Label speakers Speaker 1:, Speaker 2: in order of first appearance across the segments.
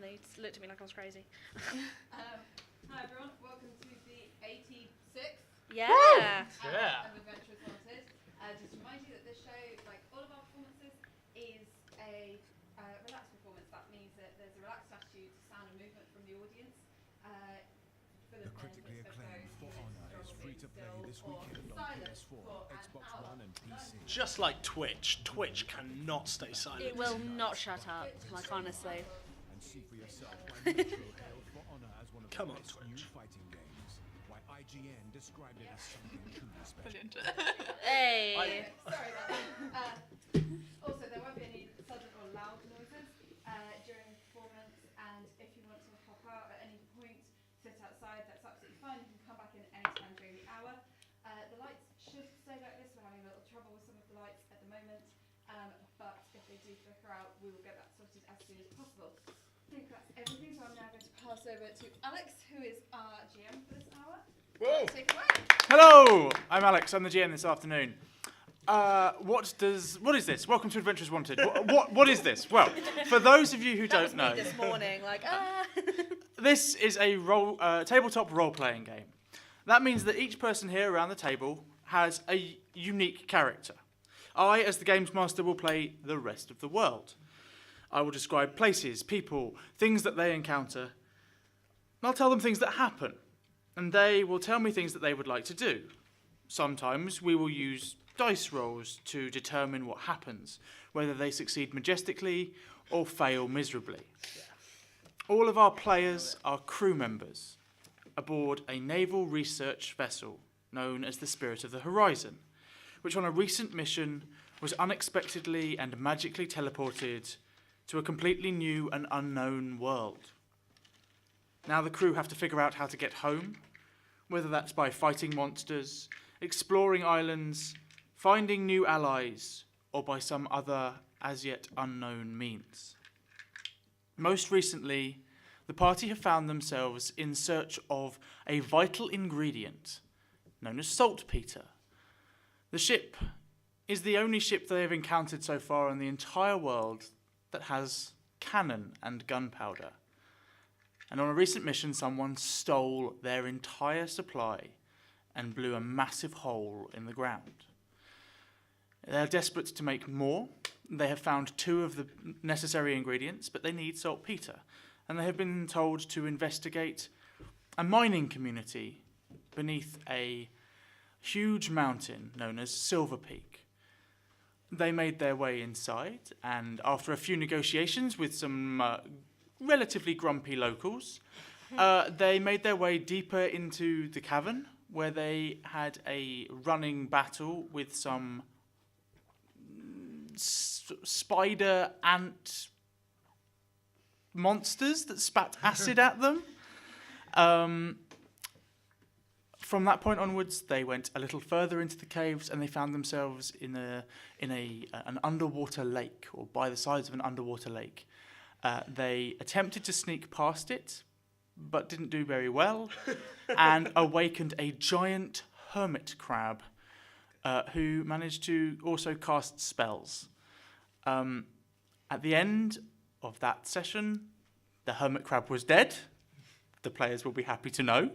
Speaker 1: and they looked at me like I was crazy.
Speaker 2: Hi everyone, welcome to the 86th
Speaker 1: Yeah.
Speaker 2: of Adventures Wanted. Just to remind you that this show, like all of our performances, is a relaxed performance. That means that there's a relaxed attitude to sound and movement from the audience. For the
Speaker 3: critically
Speaker 2: benefit of
Speaker 3: acclaimed
Speaker 2: those
Speaker 3: For
Speaker 2: who
Speaker 3: Honor is free to play this
Speaker 2: or
Speaker 3: weekend on
Speaker 2: silent
Speaker 3: PS4,
Speaker 2: for an
Speaker 3: Xbox
Speaker 2: hour.
Speaker 3: One, and PC.
Speaker 4: Just like Twitch cannot stay silent.
Speaker 1: It will not shut up, like honestly.
Speaker 3: And see for yourself why Metro hailed For Honor as one of the
Speaker 4: Come on,
Speaker 3: best new
Speaker 4: Twitch.
Speaker 3: fighting games. Why IGN described it as something truly special.
Speaker 2: Brilliant.
Speaker 1: Hey.
Speaker 2: Sorry about that. Also, there won't be any sudden or loud noises during the performance, and if you want to hop out at any point, sit outside, that's absolutely fine. You can come back in any time during the hour. The lights should stay like this. We're having a little trouble with some of the lights at the moment, but if they do flicker out, we will get that sorted as soon as possible. I think that's everything, so I'm now going to pass over to Alex, who is our GM for this hour.
Speaker 4: Whoa.
Speaker 2: Take it away.
Speaker 5: Hello, I'm Alex. I'm the GM this afternoon. What is this? Welcome to Adventures Wanted. What is this? Well, for those of you who don't know,
Speaker 1: This morning, like
Speaker 5: this is a tabletop role-playing game. That means that each person here around the table has a unique character. I, as the games master, will play the rest of the world. I will describe places, people, things that they encounter, and I'll tell them things that happen, and they will tell me things that they would like to do. Sometimes we will use dice rolls to determine what happens, whether they succeed majestically or fail miserably. All of our players are crew members aboard a naval research vessel known as the Spirit of the Horizon, which on a recent mission was unexpectedly and magically teleported to a completely new and unknown world. Now the crew have to figure out how to get home, whether that's by fighting monsters, exploring islands, finding new allies, or by some other as yet unknown means. Most recently, the party have found themselves in search of a vital ingredient known as saltpeter. The ship is the only ship they have encountered so far in the entire world that has cannon and gunpowder. And on a recent mission, someone stole their entire supply and blew a massive hole in the ground. They are desperate to make more. They have found 2 of the necessary ingredients, but they need saltpeter. And they have been told to investigate a mining community beneath a huge mountain known as Silver Peak. They made their way inside, and after a few negotiations with some relatively grumpy locals, they made their way deeper into the cavern, where they had a running battle with some spider ant monsters that spat acid at them. From that point onwards, they went a little further into the caves, and they found themselves in an underwater lake, or by the sides of an underwater lake. They attempted to sneak past it, but didn't do very well, and awakened a giant hermit crab who managed to also cast spells. At the end of that session, the hermit crab was dead. The players will be happy to know.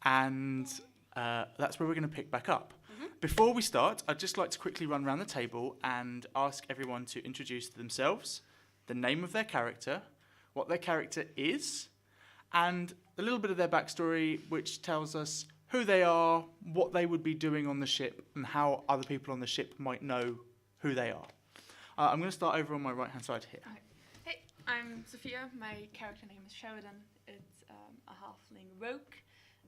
Speaker 5: And that's where we're going to pick back up. Before we start, I'd just like to quickly run around the table and ask everyone to introduce themselves, the name of their character, what their character is, and a little bit of their backstory, which tells us who they are, what they would be doing on the ship, and how other people on the ship might know who they are. I'm going to start over on my right-hand side here.
Speaker 6: Okay. Hey, I'm Sophia. My character name is Sheridan. It's a halfling rogue,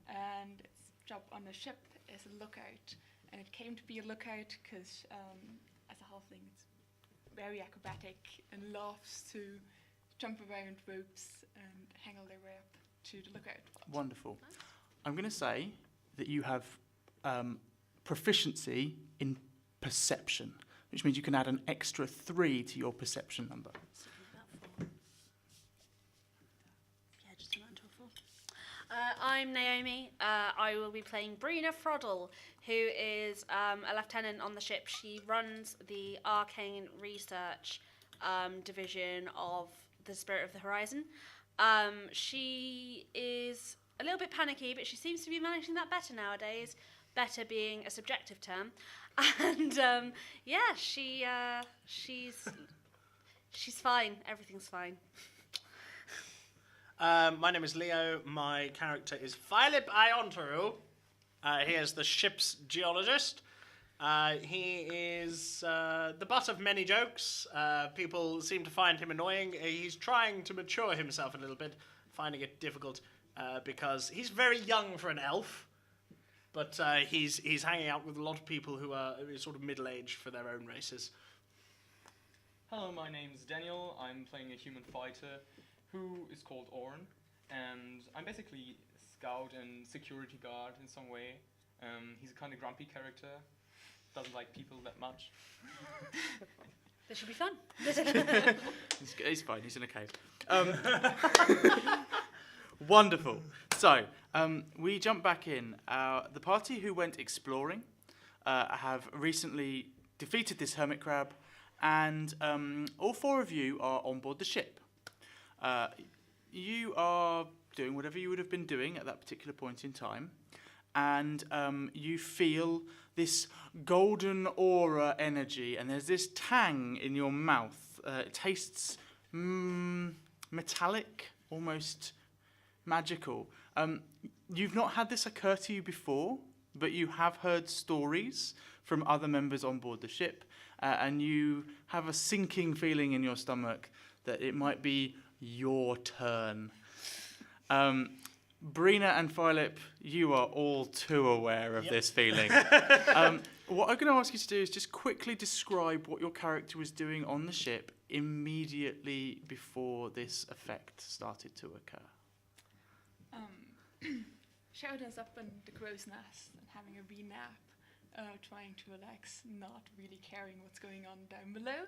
Speaker 6: and its job on the ship is a lookout. And it came to be a lookout because, as a halfling, it's very acrobatic and loves to jump around ropes and haggle their way up to the lookout.
Speaker 5: Wonderful. I'm going to say that you have proficiency in perception, which means you can add an extra 3 to your perception number.
Speaker 1: Yeah, just turn that into a 4. I'm Naomi. I will be playing Brina Froddle, who is a lieutenant on the ship. She runs the arcane research division of the Spirit of the Horizon. She is a little bit panicky, but she seems to be managing that better nowadays. Better being a subjective term, and she's fine. Everything's fine.
Speaker 4: My name is Leo. My character is Philip Iontaru. He is the ship's geologist. He is the butt of many jokes. People seem to find him annoying. He's trying to mature himself a little bit, finding it difficult because he's very young for an elf. But he's hanging out with a lot of people who are sort of middle-aged for their own races.
Speaker 7: Hello, my name's Daniel. I'm playing a human fighter who is called Orn, and I'm basically a scout and security guard in some way. He's a kind of grumpy character, doesn't like people that much.
Speaker 1: This should be fun.
Speaker 5: He's fine, he's in a cave. Wonderful. So, we jump back in. The party who went exploring have recently defeated this hermit crab, and all four of you are on board the ship. You are doing whatever you would have been doing at that particular point in time, and you feel this golden aura energy, and there's this tang in your mouth. It tastes metallic, almost magical. You've not had this occur to you before, but you have heard stories from other members on board the ship, and you have a sinking feeling in your stomach that it might be your turn. Brina and Philip, you are all too aware of this feeling. What I'm going to ask you to do is just quickly describe what your character was doing on the ship immediately before this effect started to occur.
Speaker 6: Sheridan's up in the crow's nest and having a wee nap, trying to relax, not really caring what's going on down below.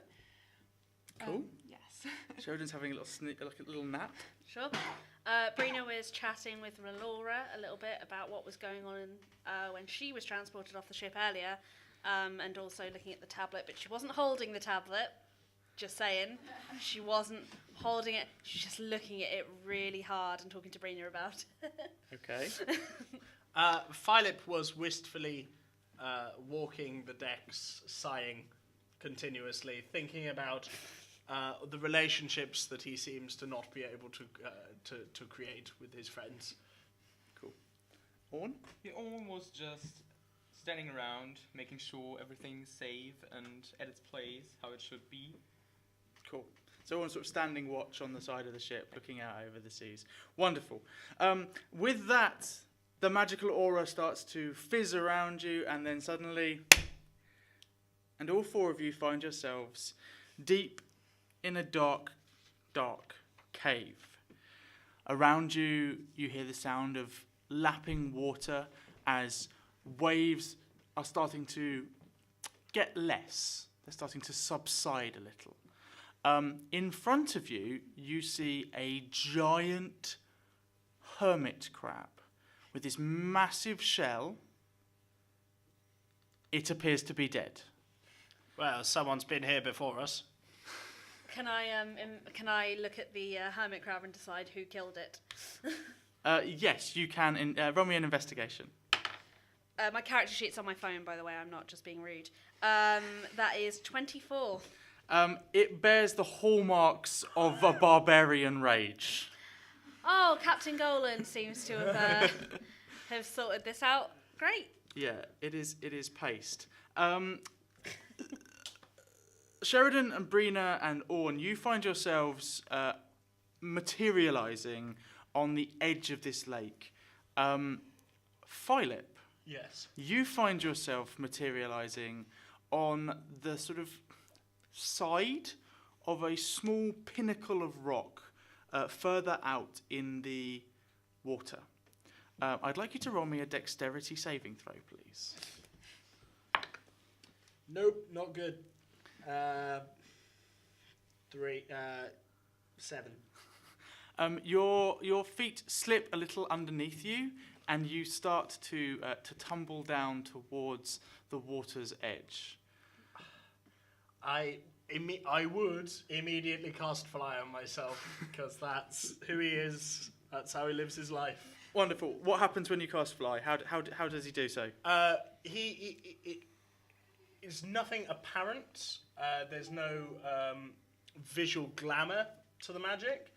Speaker 5: Cool.
Speaker 6: Yes.
Speaker 5: Sheridan's having a little nap.
Speaker 1: Sure. Brina was chatting with Relora a little bit about what was going on when she was transported off the ship earlier, and also looking at the tablet, but she wasn't holding the tablet. Just saying. She wasn't holding it. She's just looking at it really hard and talking to Brina about it.
Speaker 5: Okay.
Speaker 4: Philip was wistfully walking the decks, sighing continuously, thinking about the relationships that he seems to not be able to create with his friends.
Speaker 5: Cool. Orn?
Speaker 7: The Orn was just standing around, making sure everything's safe and at its place, how it should be.
Speaker 5: Cool. So everyone's sort of standing watch on the side of the ship, looking out over the seas. Wonderful. With that, the magical aura starts to fizz around you, and then suddenly, and all four of you find yourselves deep in a dark, dark cave. Around you, you hear the sound of lapping water as waves are starting to get less. They're starting to subside a little. In front of you, you see a giant hermit crab with this massive shell. It appears to be dead.
Speaker 4: Well, someone's been here before us.
Speaker 1: Can I look at the hermit crab and decide who killed it?
Speaker 5: Yes, you can. Roll me an investigation.
Speaker 1: My character sheet's on my phone, by the way. I'm not just being rude. That is 24.
Speaker 5: It bears the hallmarks of a barbarian rage.
Speaker 1: Oh, Captain Golan seems to have sorted this out. Great.
Speaker 5: Yeah, it is paste. Sheridan and Brina and Orn, you find yourselves materialising on the edge of this lake. Philip,
Speaker 4: Yes.
Speaker 5: you find yourself materialising on the sort of side of a small pinnacle of rock further out in the water. I'd like you to roll me a dexterity saving throw, please.
Speaker 4: Nope, not good. 7.
Speaker 5: Your feet slip a little underneath you, and you start to tumble down towards the water's edge.
Speaker 4: I I would immediately cast Fly on myself because that's who he is. That's how he lives his life.
Speaker 5: Wonderful. What happens when you cast Fly? How does he do so?
Speaker 4: It's nothing apparent. There's no visual glamour to the magic,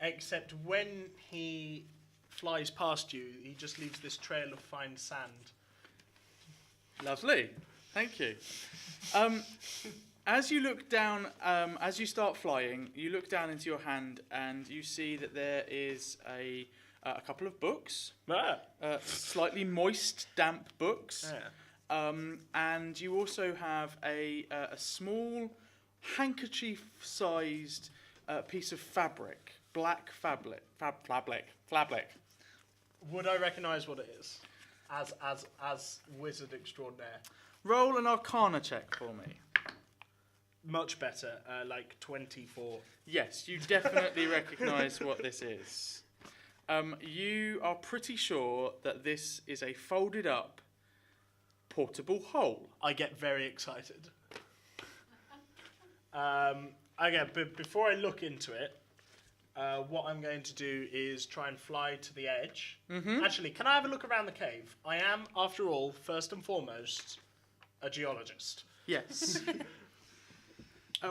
Speaker 4: except when he flies past you, he just leaves this trail of fine sand.
Speaker 5: Lovely. Thank you. As you look down, as you start flying, you look down into your hand and you see that there is a couple of books, slightly moist, damp books, and you also have a small handkerchief-sized piece of fabric, black fabric.
Speaker 4: Would I recognise what it is, as wizard extraordinaire?
Speaker 5: Roll an Arcana check for me.
Speaker 4: Much better, like 24.
Speaker 5: Yes, you definitely recognise what this is. You are pretty sure that this is a folded up portable hole.
Speaker 4: I get very excited. Okay, but before I look into it, what I'm going to do is try and fly to the edge.
Speaker 5: Mm-hmm.
Speaker 4: Actually, can I have a look around the cave? I am, after all, first and foremost, a geologist.
Speaker 5: Yes.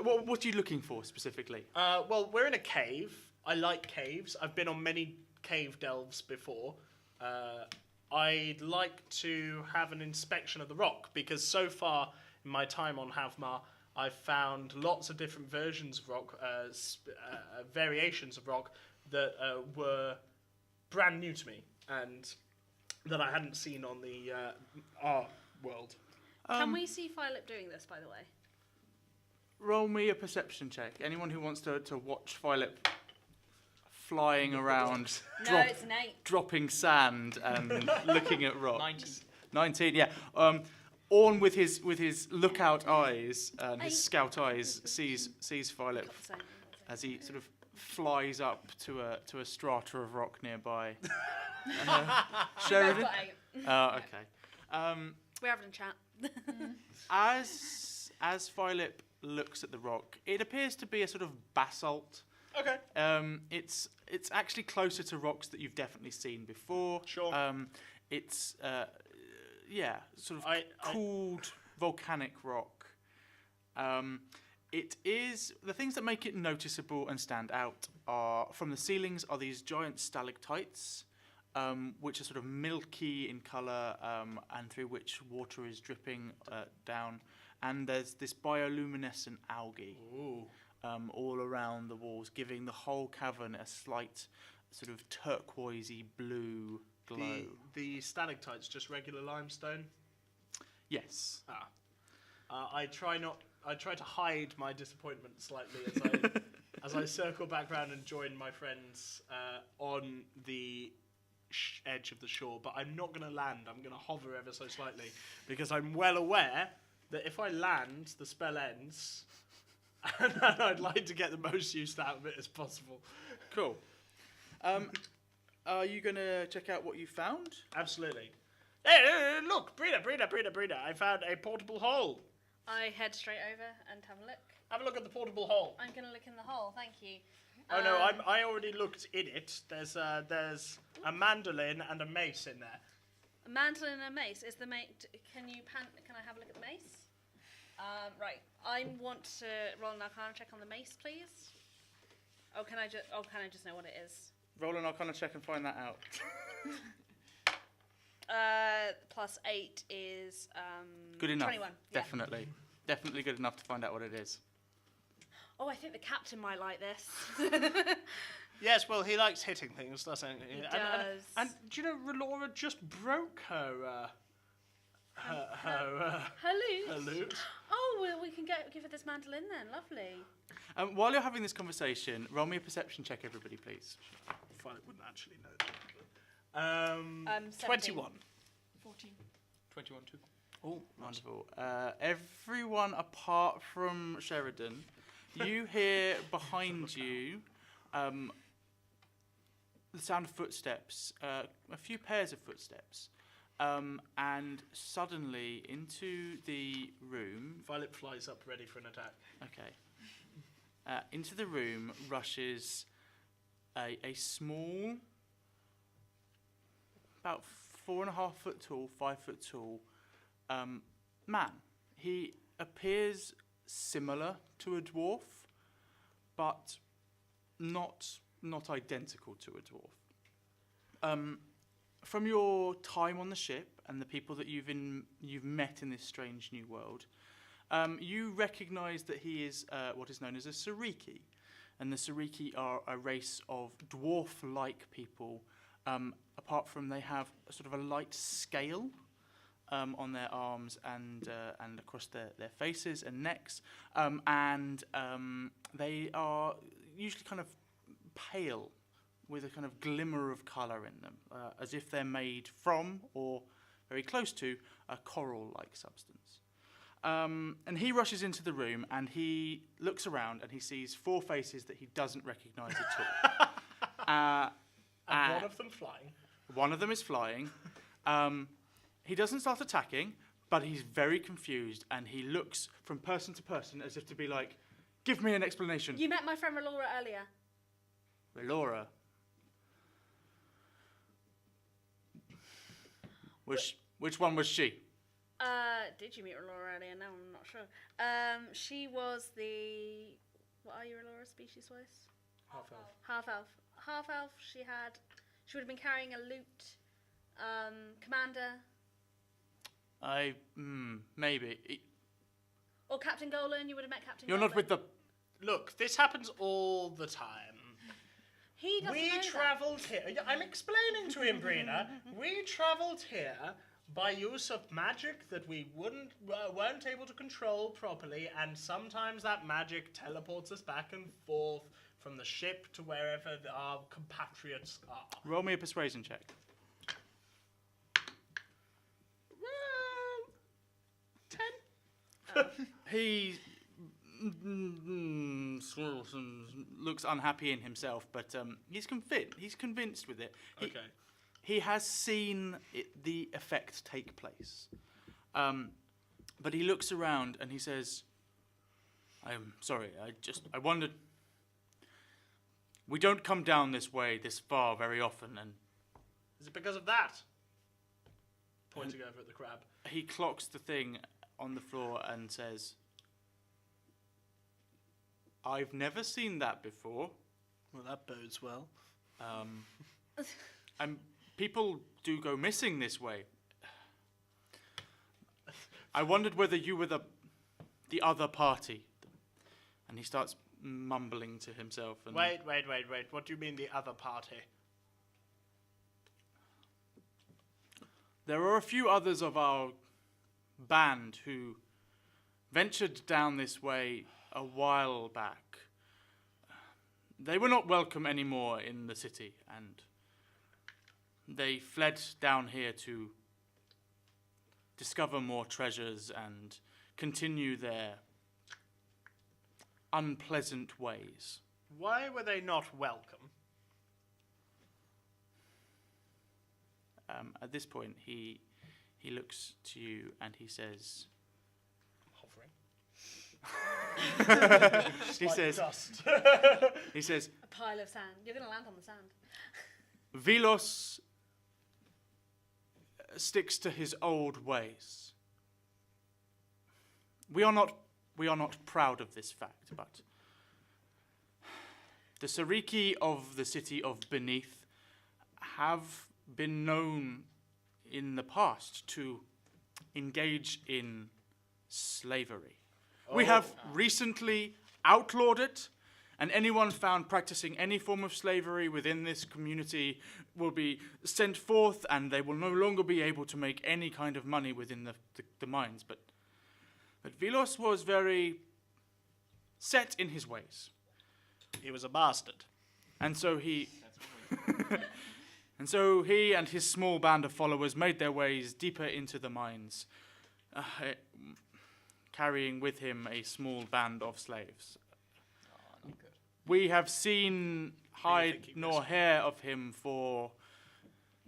Speaker 5: What are you looking for specifically?
Speaker 4: Well, we're in a cave. I like caves. I've been on many cave delves before. I'd like to have an inspection of the rock because so far in my time on Havmar, I've found lots of different versions of rock, variations of rock that were brand new to me and that I hadn't seen on the our world.
Speaker 1: Can we see Philip doing this, by the way?
Speaker 5: Roll me a perception check. Anyone who wants to watch Philip flying around,
Speaker 1: No, it's an 8.
Speaker 5: dropping sand and looking at rocks.
Speaker 7: 19.
Speaker 5: 19, yeah. Orn with his lookout eyes and his
Speaker 1: 8.
Speaker 5: scout eyes sees Philip
Speaker 1: Got the same.
Speaker 5: as he sort of flies up to a strata of rock nearby. Sheridan?
Speaker 1: Got 8.
Speaker 5: Oh, okay.
Speaker 1: We're having a chat.
Speaker 5: As Philip looks at the rock, it appears to be a sort of basalt.
Speaker 4: Okay.
Speaker 5: It's actually closer to rocks that you've definitely seen before.
Speaker 4: Sure.
Speaker 5: It's sort of
Speaker 4: I-
Speaker 5: cooled volcanic rock. It is the things that make it noticeable and stand out are from the ceilings are these giant stalactites, which are sort of milky in colour and through which water is dripping down. And there's this bioluminescent algae all around the walls, giving the whole cavern a slight sort of turquoisey blue glow.
Speaker 4: The stalactites, just regular limestone.
Speaker 5: Yes.
Speaker 4: I try to hide my disappointment slightly as I circle back round and join my friends on the edge of the shore. But I'm not going to land. I'm going to hover ever so slightly because I'm well aware that if I land, the spell ends, and I'd like to get the most use out of it as possible.
Speaker 5: Cool. Are you going to check out what you found?
Speaker 4: Absolutely. Hey, look, Brina, I found a portable hole.
Speaker 1: I head straight over and have a look.
Speaker 4: Have a look at the portable hole.
Speaker 1: I'm going to look in the hole, thank you.
Speaker 4: Oh no, I already looked in it. There's a mandolin and a mace in there.
Speaker 1: A mandolin and a mace. Is the mace? Can I have a look at the mace? Right. I want to roll an Arcana check on the mace, please. Can I just know what it is?
Speaker 5: Roll an Arcana check and find that out.
Speaker 1: Plus 8 is
Speaker 5: Good enough.
Speaker 1: 21. Yeah.
Speaker 5: Definitely good enough to find out what it is.
Speaker 1: Oh, I think the captain might like this.
Speaker 4: Yes, well, he likes hitting things, doesn't he?
Speaker 1: He
Speaker 4: And-
Speaker 1: does.
Speaker 4: And do you know, Relora just broke her
Speaker 1: Her lute.
Speaker 4: lute.
Speaker 1: Oh, well, we can give her this mandolin then. Lovely.
Speaker 5: While you're having this conversation, roll me a perception check, everybody, please.
Speaker 4: Fine, I wouldn't actually know that.
Speaker 1: 17.
Speaker 4: 21.
Speaker 6: 14.
Speaker 7: 21 too.
Speaker 5: Oh, wonderful. Everyone apart from Sheridan, you hear behind you the sound of footsteps, a few pairs of footsteps, and suddenly into the room.
Speaker 4: Violet flies up ready for an attack.
Speaker 5: Okay. into the room rushes a small, about 4.5 foot tall, 5 foot tall man. He appears similar to a dwarf, but not identical to a dwarf. From your time on the ship and the people that you've met in this strange new world, you recognise that he is what is known as a Sariki, and the Sariki are a race of dwarf-like people. Apart from they have a sort of a light scale on their arms and across their faces and necks, and they are usually kind of pale with a kind of glimmer of colour in them, as if they're made from or very close to a coral-like substance. And he rushes into the room and he looks around and he sees 4 faces that he doesn't recognise at all.
Speaker 4: And one of them flying.
Speaker 5: One of them is flying. He doesn't start attacking, but he's very confused and he looks from person to person as if to be like, give me an explanation.
Speaker 1: You met my friend Laura earlier.
Speaker 5: Laura? Which one was she?
Speaker 1: Did you meet Laura earlier? No, I'm not sure. She was the... What are you, Laura, species-wise?
Speaker 4: Half-elf.
Speaker 1: Half-elf. Half-elf, she would have been carrying a loot. Commander.
Speaker 5: Maybe.
Speaker 1: Or Captain Golan, you would have met Captain
Speaker 5: You're
Speaker 1: Golan.
Speaker 5: not with the...
Speaker 4: Look, this happens all the time.
Speaker 1: He doesn't know
Speaker 4: We
Speaker 1: that.
Speaker 4: travelled here. Yeah, I'm explaining to him, Brina. We travelled here by use of magic that we weren't able to control properly, and sometimes that magic teleports us back and forth from the ship to wherever our compatriots are.
Speaker 5: Roll me a persuasion check.
Speaker 4: Well, 10.
Speaker 5: He looks unhappy in himself, but he's convinced with it.
Speaker 4: Okay.
Speaker 5: He has seen the effect take place. But he looks around and he says, I'm sorry, I wondered, we don't come down this way this far very often, and...
Speaker 4: Is it because of that? Pointing over at the crab.
Speaker 5: He clocks the thing on the floor and says, I've never seen that before.
Speaker 4: Well, that bodes well.
Speaker 5: And people do go missing this way. I wondered whether you were the other party. And he starts mumbling to himself. And
Speaker 4: Wait. What do you mean the other party?
Speaker 5: there are a few others of our band who ventured down this way a while back. They were not welcome anymore in the city, and they fled down here to discover more treasures and continue their unpleasant ways.
Speaker 4: Why were they not welcome?
Speaker 5: At this point, he looks to you and he says...
Speaker 4: Hovering.
Speaker 5: he says...
Speaker 4: Dust.
Speaker 5: He says,
Speaker 1: A pile of sand. You're going to land on the sand.
Speaker 5: Velos sticks to his old ways. We are not proud of this fact, but the Sariki of the city of Beneath have been known in the past to engage in slavery. We have recently outlawed it, and anyone found practicing any form of slavery within this community will be sent forth, and they will no longer be able to make any kind of money within the mines. But Velos was very set in his ways.
Speaker 4: He was a bastard.
Speaker 5: And so he and his small band of followers made their ways deeper into the mines, carrying with him a small band of slaves.
Speaker 7: Not good.
Speaker 5: We have seen hide
Speaker 4: think he
Speaker 5: nor
Speaker 4: was-
Speaker 5: hair of him for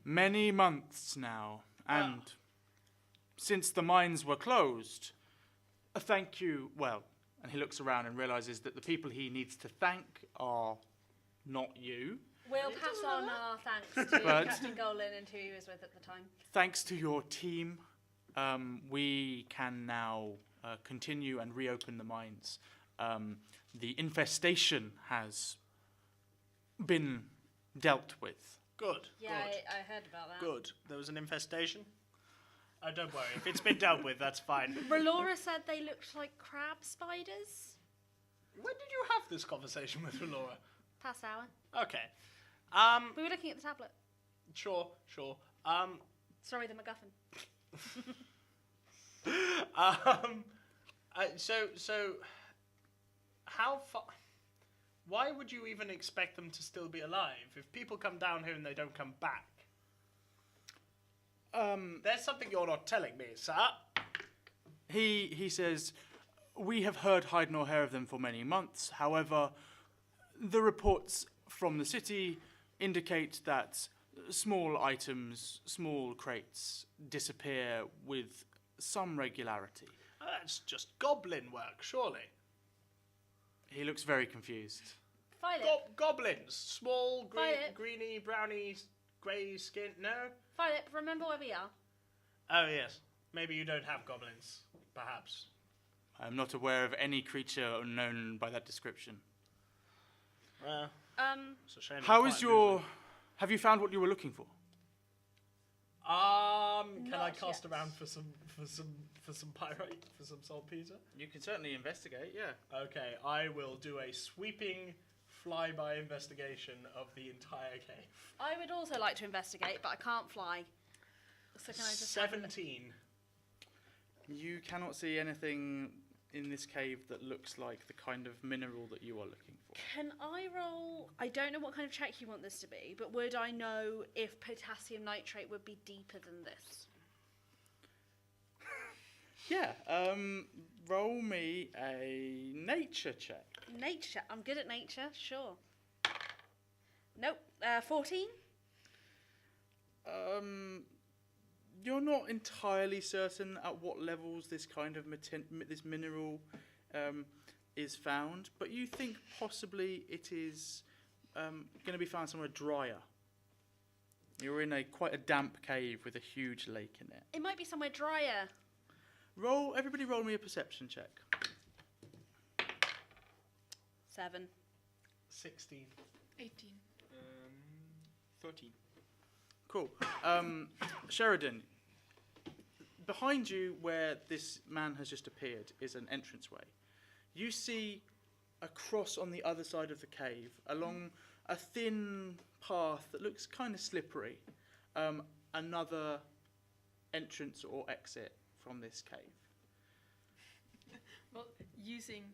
Speaker 5: many months now, and since the mines were closed, thank you, well, and he looks around and realizes that the people he needs to thank are not you.
Speaker 1: We'll pass on our thanks to
Speaker 5: But-
Speaker 1: Captain Golan and who he was with at the time.
Speaker 5: Thanks to your team, we can now continue and reopen the mines. The infestation has been dealt with.
Speaker 4: Good.
Speaker 1: Yeah,
Speaker 4: Good.
Speaker 1: I heard about that.
Speaker 4: Good. There was an infestation. Oh, don't worry. If it's been dealt with, that's fine.
Speaker 1: Relora said they looked like crab spiders.
Speaker 4: When did you have this conversation with Laura?
Speaker 1: Past hour.
Speaker 4: Okay.
Speaker 1: We were looking at the tablet.
Speaker 4: Sure.
Speaker 1: Sorry, the MacGuffin.
Speaker 4: So, how far? Why would you even expect them to still be alive if people come down here and they don't come back? There's something you're not telling me, sir.
Speaker 5: He says, we have heard hide nor hair of them for many months. However, the reports from the city indicate that small items, small crates, disappear with some regularity.
Speaker 4: That's just goblin work, surely.
Speaker 5: He looks very confused.
Speaker 1: Violet.
Speaker 4: Goblins, small,
Speaker 1: Violet.
Speaker 4: greeny, browny, grey skin. No.
Speaker 1: Violet, remember where we are?
Speaker 4: Oh yes. Maybe you don't have goblins. Perhaps.
Speaker 5: I'm not aware of any creature known by that description.
Speaker 4: Well, it's a shame.
Speaker 5: How
Speaker 4: it's
Speaker 5: is
Speaker 4: quite
Speaker 5: your...
Speaker 4: moving.
Speaker 5: Have you found what you were looking for?
Speaker 4: Can I
Speaker 1: Not
Speaker 4: cast
Speaker 1: yet.
Speaker 4: around for some pyrite, for some saltpeter?
Speaker 5: You can certainly investigate, yeah.
Speaker 4: Okay, I will do a sweeping flyby investigation of the entire cave.
Speaker 1: I would also like to investigate, but I can't fly. So can I just have a look?
Speaker 4: 17.
Speaker 5: You cannot see anything in this cave that looks like the kind of mineral that you are looking for.
Speaker 1: Can I roll? I don't know what kind of check you want this to be, but would I know if potassium nitrate would be deeper than this?
Speaker 5: Yeah, roll me a nature check.
Speaker 1: Nature. I'm good at nature, sure. Nope. 14?
Speaker 5: You're not entirely certain at what levels this kind of this mineral is found, but you think possibly it is going to be found somewhere drier. You're in quite a damp cave with a huge lake in it.
Speaker 1: It might be somewhere drier.
Speaker 5: Everybody roll me a perception check.
Speaker 1: 7.
Speaker 4: 16.
Speaker 6: 18.
Speaker 7: 13.
Speaker 5: Cool. Sheridan, behind you where this man has just appeared is an entranceway. You see across on the other side of the cave, along a thin path that looks kind of slippery, another entrance or exit from this cave.
Speaker 6: Well, using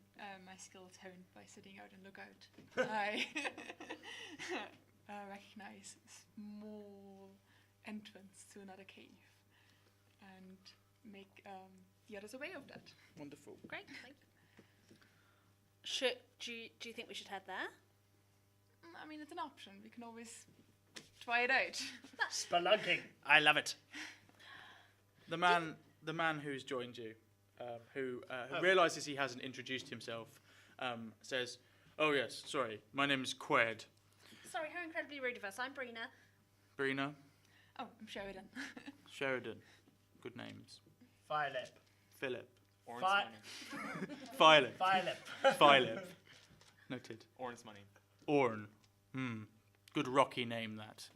Speaker 6: my skills honed by sitting out and look out, I recognize a small entrance to another cave and make the others aware of that.
Speaker 5: Wonderful.
Speaker 1: Great, thank you. Do you think we should head there?
Speaker 6: I mean, it's an option. We can always try it out.
Speaker 4: Spelunking. I love it.
Speaker 5: The man who's joined you, who realizes he hasn't introduced himself, says, "Oh yes, sorry, my name is Qued.
Speaker 1: Sorry, how incredibly rude of us. I'm Brina.
Speaker 5: Brina,
Speaker 6: Oh, I'm Sheridan.
Speaker 5: Sheridan, good names.
Speaker 4: Philip.
Speaker 5: Philip,
Speaker 7: Orange
Speaker 4: Fi-
Speaker 7: money.
Speaker 5: Philip,
Speaker 4: Philip.
Speaker 5: Philip. Noted.
Speaker 7: Orange money.
Speaker 5: Orn. Good rocky name that.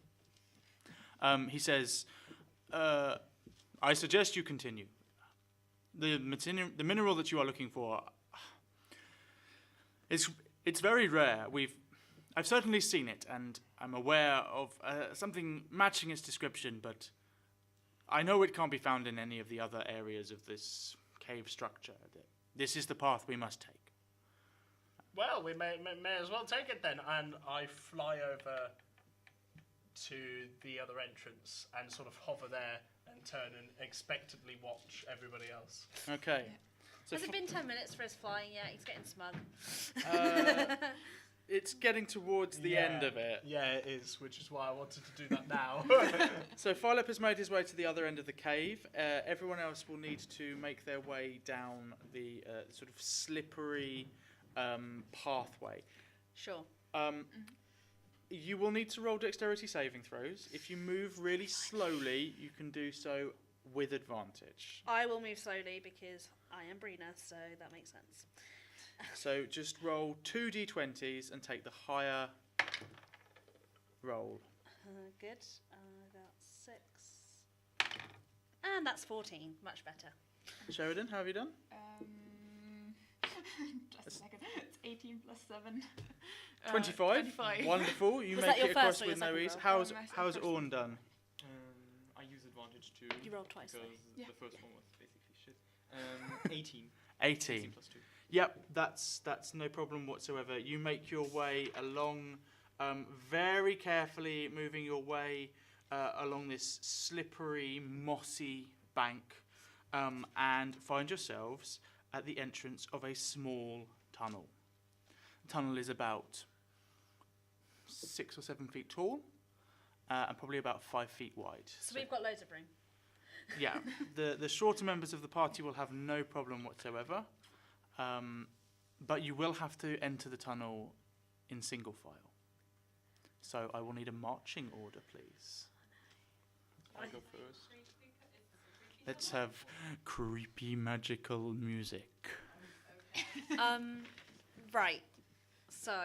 Speaker 5: He says, I suggest you continue. The mineral that you are looking for, it's very rare. I've certainly seen it, and I'm aware of something matching its description, but I know it can't be found in any of the other areas of this cave structure. This is the path we must take.
Speaker 4: Well, we may as well take it then. And I fly over to the other entrance and sort of hover there and turn and expectantly watch everybody else.
Speaker 5: Okay. So
Speaker 1: Has it been 10 minutes for us flying yet? He's getting smug.
Speaker 5: it's getting towards the end of it.
Speaker 4: Yeah, it is, which is why I wanted to do that now.
Speaker 5: So Philip has made his way to the other end of the cave. Everyone else will need to make their way down the sort of slippery pathway.
Speaker 1: Sure.
Speaker 5: You will need to roll dexterity saving throws. If you move really slowly, you can do so with advantage.
Speaker 1: I will move slowly because I am Brina, so that makes sense.
Speaker 5: So just roll 2 d20s and take the higher roll.
Speaker 1: Good. That's 6. And that's 14. Much better.
Speaker 5: Sheridan, how have you done?
Speaker 6: Just a second. It's 18 plus 7.
Speaker 5: 25.
Speaker 6: 25.
Speaker 5: Wonderful. You
Speaker 1: Was
Speaker 5: make
Speaker 1: that your
Speaker 5: it across
Speaker 1: first or your
Speaker 5: with no
Speaker 1: second
Speaker 5: ease.
Speaker 1: roll?
Speaker 5: How's
Speaker 6: My
Speaker 5: how's
Speaker 6: first
Speaker 5: Orn done?
Speaker 7: I use advantage too.
Speaker 1: You rolled twice,
Speaker 7: because
Speaker 1: though.
Speaker 6: Yeah.
Speaker 7: the first one was basically shit. 18.
Speaker 5: 18.
Speaker 7: plus 2.
Speaker 5: Yep, that's no problem whatsoever. You make your way along, very carefully, moving your way along this slippery, mossy bank, and find yourselves at the entrance of a small tunnel. The tunnel is about 6 or 7 feet tall, and probably about 5 feet wide.
Speaker 1: So we've got loads of room.
Speaker 5: Yeah, the shorter members of the party will have no problem whatsoever. But you will have to enter the tunnel in single file. So I will need a marching order, please.
Speaker 7: I'll go first.
Speaker 5: Let's have creepy magical music.
Speaker 1: Right. So,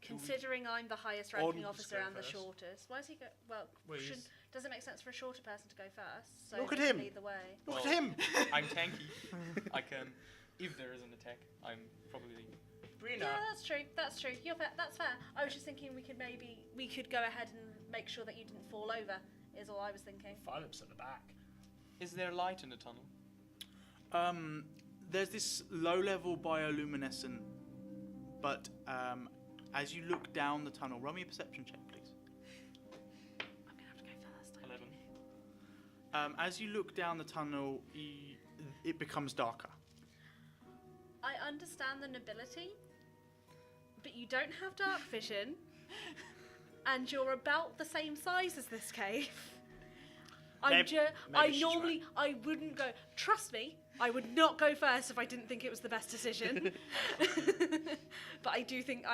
Speaker 1: considering I'm the highest ranking
Speaker 4: Orden's
Speaker 1: officer
Speaker 4: go
Speaker 1: and the
Speaker 4: first.
Speaker 1: shortest, why does he go? Well,
Speaker 4: Well, he's-
Speaker 1: does it make sense for a shorter person to go first? So
Speaker 4: Look at
Speaker 1: they can
Speaker 4: him.
Speaker 1: Lead the way.
Speaker 4: Look
Speaker 7: Well,
Speaker 4: at him!
Speaker 7: I'm tanky. I can, if there is an attack, I'm probably.
Speaker 4: Brina.
Speaker 1: Yeah, that's true. That's true. That's fair. I was just thinking we could go ahead and make sure that you didn't fall over. Is all I was thinking.
Speaker 4: Philip's at the back.
Speaker 7: Is there light in the tunnel?
Speaker 5: There's this low-level bioluminescent, but as you look down the tunnel, roll me a perception check, please.
Speaker 1: I'm gonna have to go first.
Speaker 7: 11.
Speaker 5: As you look down the tunnel, it becomes darker.
Speaker 1: I understand the nobility, but you don't have dark vision, and you're about the same size as this cave.
Speaker 4: Maybe
Speaker 1: I wouldn't go. Trust me, I would not go first if I didn't think it was the best decision. But I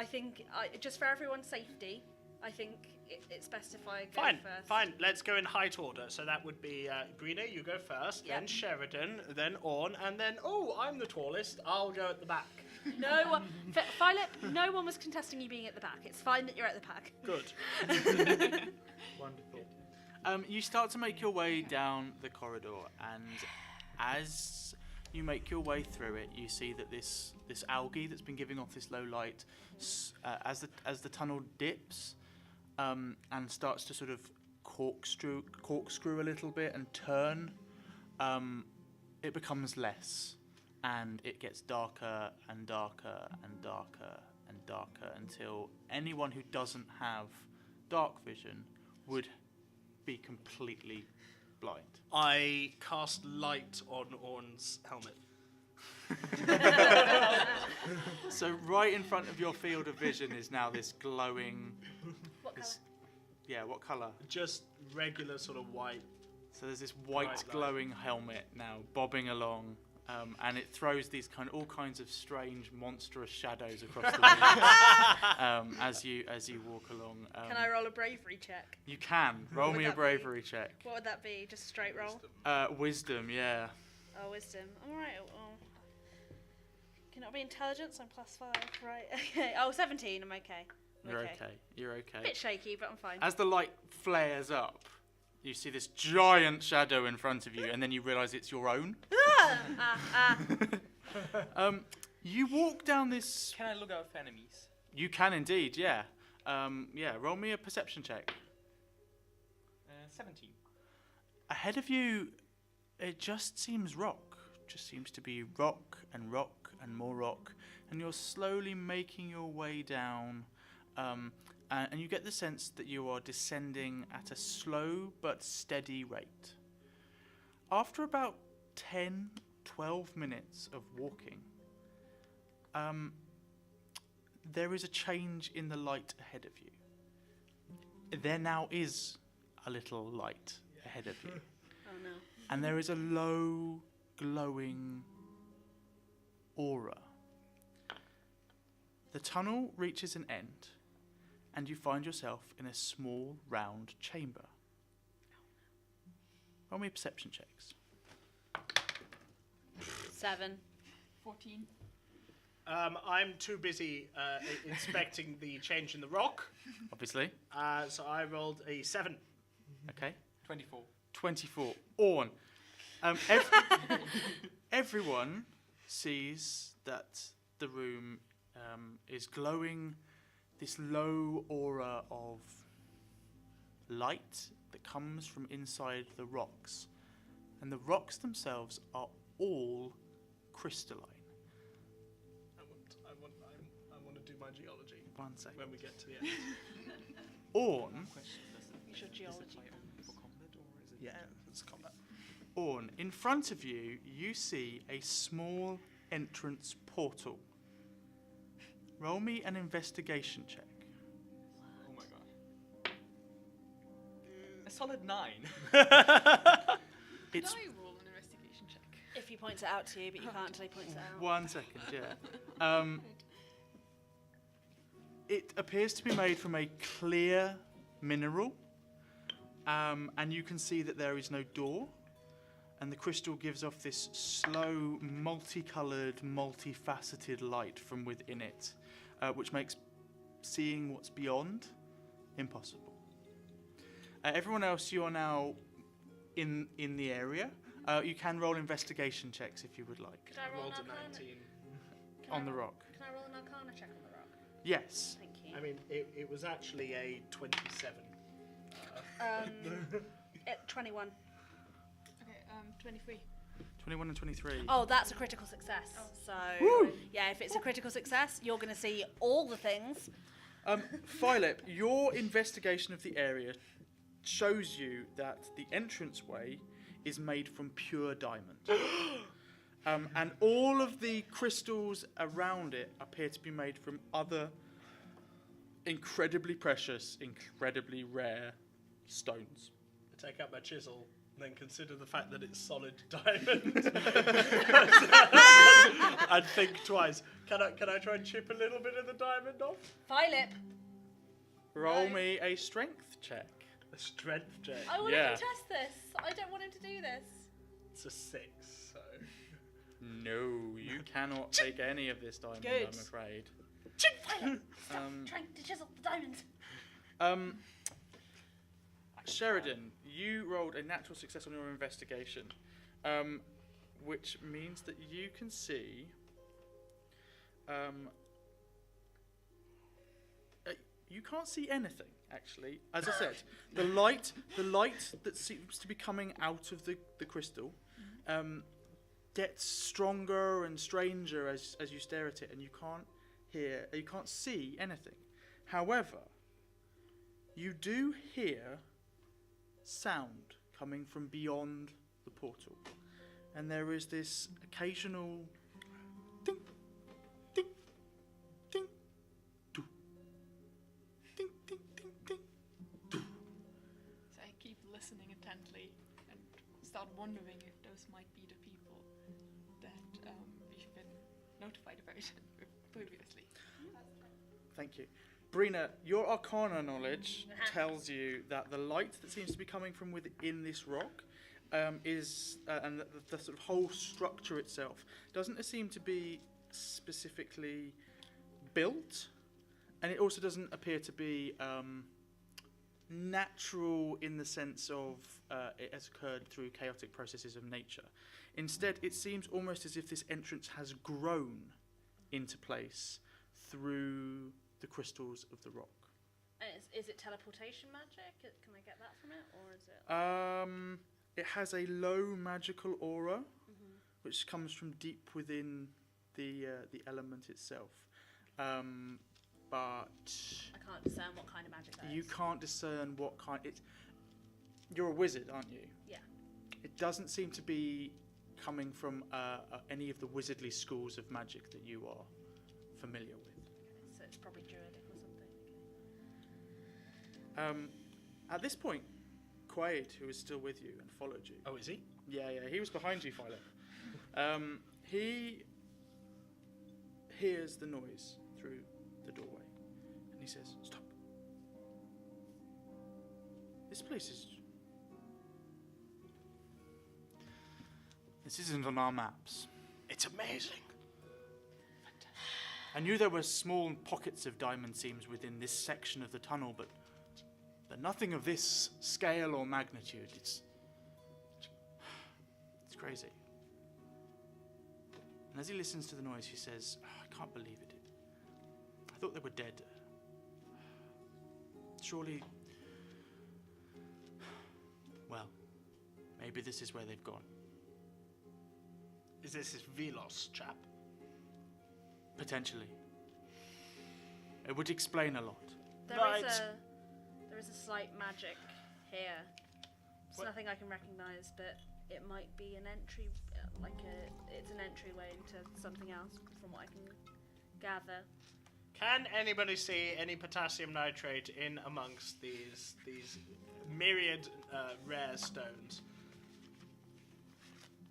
Speaker 1: think just for everyone's safety, I think it's best if I go first.
Speaker 4: Fine. Let's go in height order. So that would be Brina, you go first,
Speaker 1: Yep.
Speaker 4: then Sheridan, then Orn, and then, I'm the tallest, I'll go at the back.
Speaker 1: No one, Philip. No one was contesting you being at the back. It's fine that you're at the back.
Speaker 4: Good.
Speaker 5: Wonderful. You start to make your way down the corridor, and as you make your way through it, you see that this algae that's been giving off this low light, as the tunnel dips, and starts to sort of corkscrew a little bit and turn, it becomes less, and it gets darker and darker and darker and darker until anyone who doesn't have dark vision would be completely blind.
Speaker 4: I cast light on Orn's helmet.
Speaker 5: So right in front of your field of vision is now this glowing.
Speaker 1: What colour?
Speaker 5: Yeah, what colour?
Speaker 4: Just regular sort of white.
Speaker 5: So there's this white
Speaker 4: Bright light.
Speaker 5: glowing helmet now bobbing along, and it throws these all kinds of strange, monstrous shadows across the room as you walk along.
Speaker 1: Can I roll a bravery check?
Speaker 5: You can roll
Speaker 1: would
Speaker 5: me a
Speaker 1: that be?
Speaker 5: bravery check.
Speaker 1: What would that be? Just a straight roll?
Speaker 5: Wisdom, yeah.
Speaker 1: Oh, wisdom. All right. Oh. Can it be intelligence? I'm +5, right? Okay. Oh, 17. I'm okay.
Speaker 5: You're okay. You're okay.
Speaker 1: Bit shaky, but I'm fine.
Speaker 5: As the light flares up, you see this giant shadow in front of you, and then you realise it's your own. You walk down this.
Speaker 7: Can I look out for enemies?
Speaker 5: You can indeed, yeah. Roll me a perception check.
Speaker 7: 17.
Speaker 5: Ahead of you, it just seems rock. Just seems to be rock and rock and more rock, and you're slowly making your way down. And you get the sense that you are descending at a slow but steady rate. After about 10, 12 minutes of walking, there is a change in the light ahead of you. There now is a little light ahead of you.
Speaker 1: Oh no.
Speaker 5: And there is a low, glowing aura. The tunnel reaches an end, and you find yourself in a small, round chamber. Roll me perception checks.
Speaker 1: 7.
Speaker 6: 14.
Speaker 4: I'm too busy inspecting the change in the rock,
Speaker 5: Obviously.
Speaker 4: so I rolled a 7.
Speaker 5: Okay.
Speaker 7: 24.
Speaker 5: 24. Orn. Everyone sees that the room is glowing this low aura of light that comes from inside the rocks. And the rocks themselves are all crystalline.
Speaker 4: I want to do my geology
Speaker 5: 1 second.
Speaker 4: when we get to the end.
Speaker 5: Orn,
Speaker 1: You should geology.
Speaker 7: For combat or is it?
Speaker 4: Yeah, let's combat.
Speaker 5: Orn, in front of you, you see a small entrance portal. Roll me an investigation check.
Speaker 7: Oh my god. A solid 9.
Speaker 5: It's
Speaker 6: Can I roll an investigation check?
Speaker 1: If he points it out to you, but you can't until he points it out.
Speaker 5: 1 second, yeah. It appears to be made from a clear mineral, and you can see that there is no door, and the crystal gives off this slow, multicoloured, multifaceted light from within it, which makes seeing what's beyond impossible. Everyone else, you are now in the area. You can roll investigation checks if you would like.
Speaker 1: Could I roll
Speaker 4: Rolled
Speaker 1: an
Speaker 4: a
Speaker 1: arcana?
Speaker 4: 19.
Speaker 5: On the rock.
Speaker 1: Can I roll an arcana check on the rock?
Speaker 5: Yes.
Speaker 1: Thank you.
Speaker 4: I mean, it was actually a 27.
Speaker 1: 21.
Speaker 6: Okay, 23.
Speaker 5: 21 and 23.
Speaker 1: Oh, that's a critical success. So, yeah, if it's a critical success, you're going to see all the things.
Speaker 5: Philip, your investigation of the area shows you that the entranceway is made from pure diamond. And all of the crystals around it appear to be made from other incredibly precious, incredibly rare stones.
Speaker 4: I take out my chisel and then consider the fact that it's solid diamond. I'd think twice. Can I try and chip a little bit of the diamond off?
Speaker 1: Philip,
Speaker 5: Roll me a strength check.
Speaker 4: A strength check.
Speaker 1: I want
Speaker 5: Yeah.
Speaker 1: him to test this. I don't want him to do this.
Speaker 4: It's a 6, so.
Speaker 5: No, you cannot take any of this diamond,
Speaker 1: Good.
Speaker 5: I'm afraid.
Speaker 1: Philip, stop trying to chisel the diamonds.
Speaker 5: Sheridan, you rolled a natural success on your investigation, which means that you can see. You can't see anything, actually. As I said, the light that seems to be coming out of the crystal, gets stronger and stranger as you stare at it, and you can't see anything. However, you do hear sound coming from beyond the portal, and there is this occasional ding, ding, ding, doo, ding, ding, ding, ding, doo.
Speaker 6: So I keep listening intently and start wondering if those might be the people that we've been notified about previously.
Speaker 5: Thank you. Brina, your Arcana knowledge tells you that the light that seems to be coming from within this rock is, and the sort of whole structure itself, doesn't seem to be specifically built, and it also doesn't appear to be natural in the sense of it has occurred through chaotic processes of nature. Instead, it seems almost as if this entrance has grown into place through the crystals of the rock.
Speaker 1: And is it teleportation magic? Can I get that from it, or is it?
Speaker 5: It has a low magical aura, which comes from deep within the element itself. But
Speaker 1: I can't discern what kind of magic that is.
Speaker 5: you can't discern what kind. You're a wizard, aren't you?
Speaker 1: Yeah.
Speaker 5: It doesn't seem to be coming from any of the wizardly schools of magic that you are familiar with.
Speaker 1: So it's probably druidic or something.
Speaker 5: At this point, Quaid, who is still with you and followed you.
Speaker 4: Oh, is he?
Speaker 5: Yeah, he was behind you, Philip. He hears the noise through the doorway, and he says, "Stop. This place is... This isn't on our maps.
Speaker 4: It's amazing.
Speaker 5: I knew there were small pockets of diamond seams within this section of the tunnel, but nothing of this scale or magnitude. It's crazy." And as he listens to the noise, he says, "I can't believe it. I thought they were dead. Surely... Well, maybe this is where they've gone."
Speaker 4: Is this Velos chap?
Speaker 5: Potentially. It would explain a lot.
Speaker 1: There is a slight magic here. It's nothing I can recognise, but it might be an entry, it's an entryway into something else, from what I can gather.
Speaker 4: Can anybody see any potassium nitrate in amongst these myriad rare stones?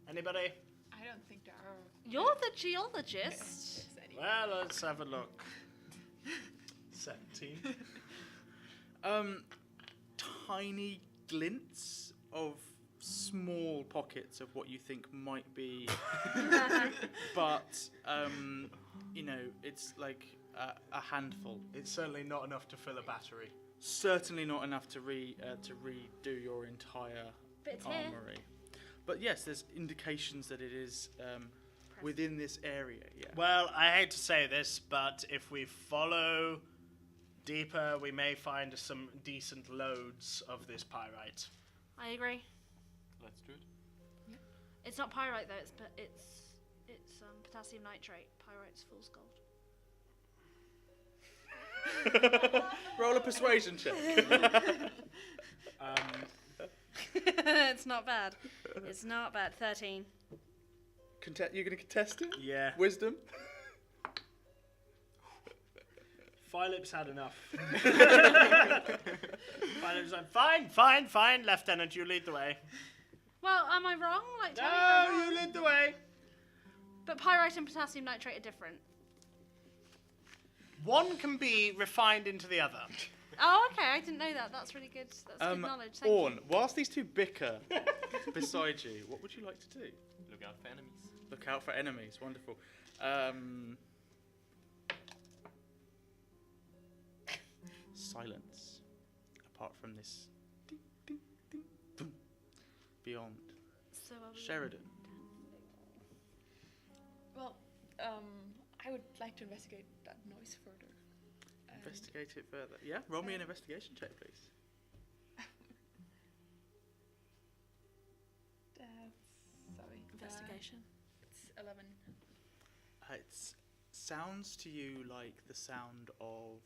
Speaker 4: Anybody?
Speaker 6: I don't think there are.
Speaker 1: You're the geologist.
Speaker 4: Well, let's have a look. 17.
Speaker 5: Tiny glints of small pockets of what you think might be, but it's like a handful.
Speaker 4: It's certainly not enough to fill a battery.
Speaker 5: Certainly not enough to redo your entire
Speaker 1: But it's here.
Speaker 5: armory. But yes, there's indications that it is within this area. Yeah.
Speaker 4: Well, I hate to say this, but if we follow deeper, we may find some decent loads of this pyrite.
Speaker 1: I agree.
Speaker 7: Let's do it.
Speaker 1: It's not pyrite though. It's potassium nitrate. Pyrite's fool's gold.
Speaker 5: Roll a persuasion check.
Speaker 1: It's not bad. It's not bad. 13.
Speaker 5: You're going to contest it?
Speaker 4: Yeah.
Speaker 5: Wisdom?
Speaker 4: Philip's had enough. Philip's like, fine, Lieutenant, you lead the way.
Speaker 1: Well, am I wrong? Tell me if I'm
Speaker 4: No,
Speaker 1: wrong.
Speaker 4: you lead the way.
Speaker 1: But pyrite and potassium nitrate are different.
Speaker 4: One can be refined into the other.
Speaker 1: Oh, okay. I didn't know that. That's really good. That's good knowledge. Thank
Speaker 5: Orn, whilst these two bicker beside you, what would you like to do?
Speaker 7: Look out for enemies.
Speaker 5: Look out for enemies. Wonderful. Silence. Apart from this ding, ding, ding, dum, beyond.
Speaker 1: So are we
Speaker 5: Sheridan.
Speaker 6: Well, I would like to investigate that noise further.
Speaker 5: Investigate it further. Yeah, roll me an investigation check, please.
Speaker 6: Sorry.
Speaker 1: Investigation.
Speaker 6: It's 11.
Speaker 5: It sounds to you like the sound of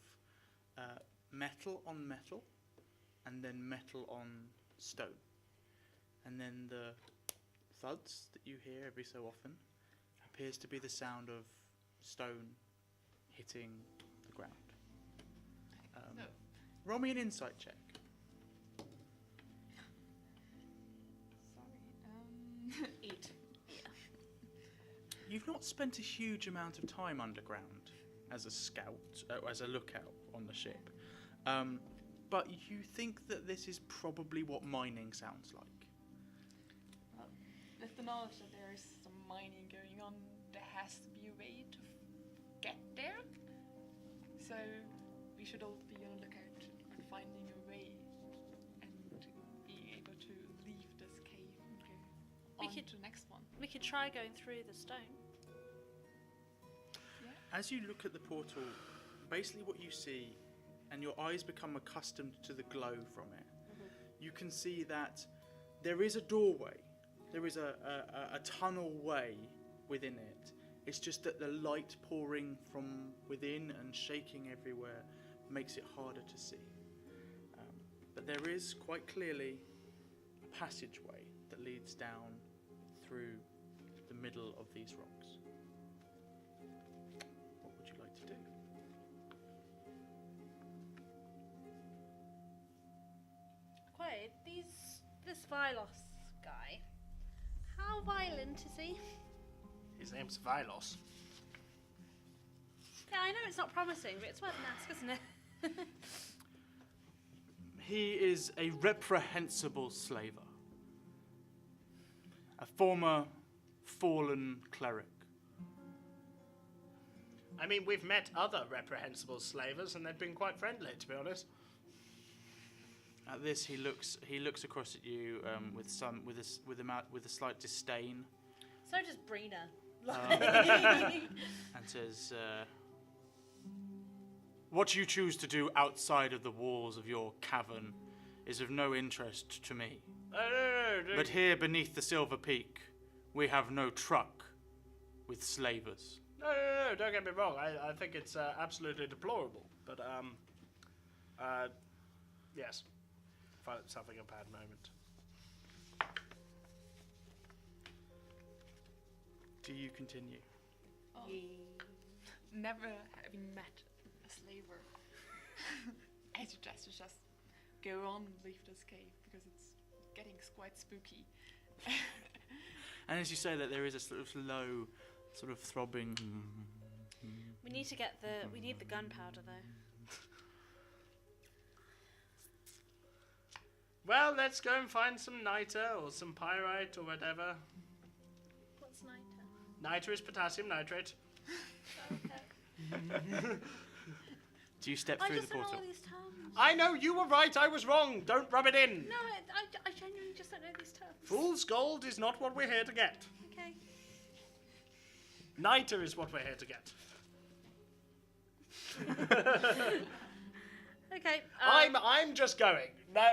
Speaker 5: metal on metal, and then metal on stone. And then the thuds that you hear every so often appears to be the sound of stone hitting the ground.
Speaker 6: No.
Speaker 5: Roll me an insight check.
Speaker 6: Sorry. 8.
Speaker 5: You've not spent a huge amount of time underground as a scout, as a lookout on the ship, but you think that this is probably what mining sounds like.
Speaker 6: Well, with the knowledge that there is some mining going on, there has to be a way to get there. So we should all be on the lookout on finding a way and being able to leave this cave and go
Speaker 1: We
Speaker 6: on
Speaker 1: could-
Speaker 6: to the next one.
Speaker 1: We could try going through the stone.
Speaker 5: As you look at the portal, basically what you see, and your eyes become accustomed to the glow from it, you can see that there is a doorway. There is a tunnel way within it. It's just that the light pouring from within and shaking everywhere makes it harder to see. But there is quite clearly a passageway that leads down through the middle of these rocks. What would you like to do?
Speaker 1: Okay, this Vilos guy. How violent is he?
Speaker 4: His name's Vilos.
Speaker 1: Yeah, I know it's not promising, but it's worth an ask, isn't it?
Speaker 5: He is a reprehensible slaver. A former fallen cleric.
Speaker 4: I mean, we've met other reprehensible slavers, and they've been quite friendly, to be honest.
Speaker 5: At this, he looks across at you with a slight disdain.
Speaker 1: So does Brina.
Speaker 5: And says, "What you choose to do outside of the walls of your cavern is of no interest to me.
Speaker 4: No.
Speaker 5: But here beneath the Silver Peak, we have no truck with slavers."
Speaker 4: No, don't get me wrong. I think it's absolutely deplorable. But, yes. Philip's having a bad moment.
Speaker 5: Do you continue?
Speaker 6: Oh. Never having met a slaver, I suggest to just go on and leave this cave because it's getting quite spooky.
Speaker 5: And as you say that, there is a sort of low, sort of throbbing.
Speaker 1: We need the gunpowder though.
Speaker 4: Well, let's go and find some niter or some pyrite or whatever.
Speaker 1: What's niter?
Speaker 4: Niter is potassium nitrate.
Speaker 1: Okay.
Speaker 5: Do you step
Speaker 1: I
Speaker 5: through the
Speaker 1: just don't know
Speaker 5: portal?
Speaker 1: all these terms.
Speaker 4: I know, you were right, I was wrong. Don't rub it in.
Speaker 1: No, I genuinely just don't know these terms.
Speaker 4: Fool's gold is not what we're here to get.
Speaker 1: Okay.
Speaker 4: Niter is what we're here to get.
Speaker 1: Okay.
Speaker 4: I'm just going. No,